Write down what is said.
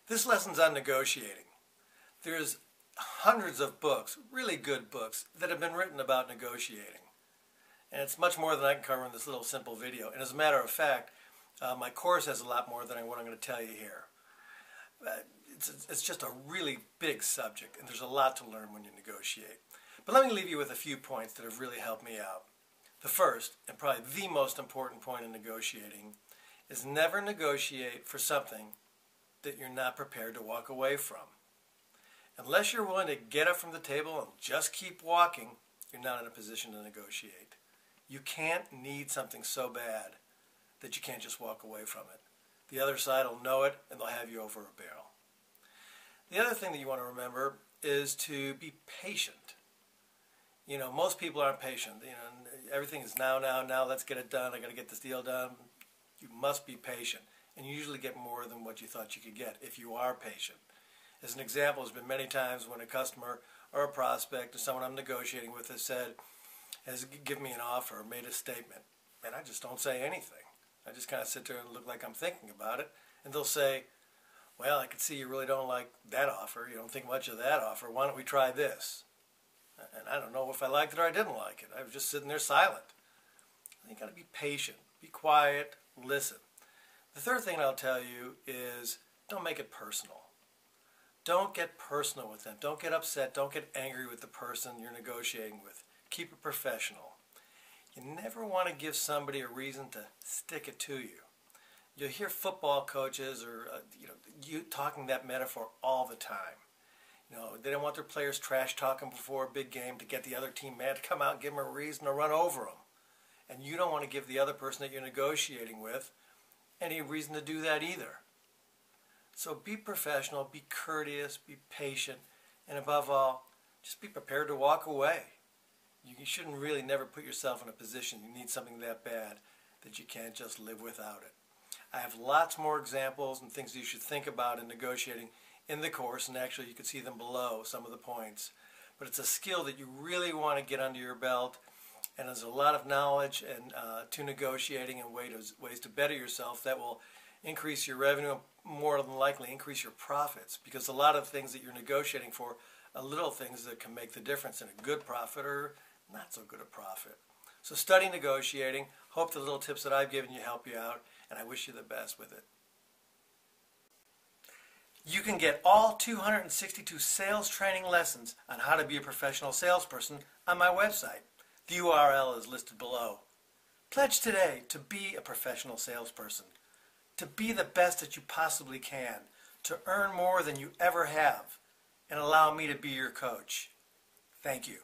This lesson's on negotiating. There's hundreds of books, really good books, that have been written about negotiating. And it's much more than I can cover in this little simple video. And as a matter of fact, my course has a lot more than what I'm going to tell you here. It's just a really big subject, and there's a lot to learn when you negotiate. But let me leave you with a few points that have really helped me out. The first, and probably the most important point in negotiating, is never negotiate for something that you're not prepared to walk away from. Unless you're willing to get up from the table and just keep walking, you're not in a position to negotiate. You can't need something so bad that you can't just walk away from it. The other side will know it, and they'll have you over a barrel. The other thing that you want to remember is to be patient. You know, most people aren't patient. You know, everything is now, let's get it done. I got to get this deal done. You must be patient, and you usually get more than what you thought you could get if you are patient. As an example, there's been many times when a customer or a prospect or someone I'm negotiating with has given me an offer or made a statement, and I just don't say anything. I just kind of sit there and look like I'm thinking about it, and they'll say, well, I can see you really don't like that offer. You don't think much of that offer. Why don't we try this? And I don't know if I liked it or I didn't like it. I was just sitting there silent. You got to be patient, be quiet, listen. The third thing I'll tell you is don't make it personal. Don't get personal with them. Don't get upset. Don't get angry with the person you're negotiating with. Keep it professional. You never want to give somebody a reason to stick it to you. You'll hear football coaches or you talking that metaphor all the time. You know, they don't want their players trash talking before a big game to get the other team mad to come out and give them a reason to run over them. And you don't want to give the other person that you're negotiating with any reason to do that either. So be professional, be courteous, be patient, and above all, just be prepared to walk away. You shouldn't really never put yourself in a position you need something that bad that you can't just live without it. I have lots more examples and things you should think about in negotiating in the course, and actually you can see them below, some of the points. But it's a skill that you really want to get under your belt, and there's a lot of knowledge and to negotiating and ways to better yourself that will increase your revenue and more than likely increase your profits, because a lot of things that you're negotiating for are little things that can make the difference in a good profit or not so good a profit. So study negotiating. Hope the little tips that I've given you help you out, and I wish you the best with it. You can get all 262 sales training lessons on how to be a professional salesperson on my website. The URL is listed below. Pledge today to be a professional salesperson, to be the best that you possibly can, to earn more than you ever have, and allow me to be your coach. Thank you.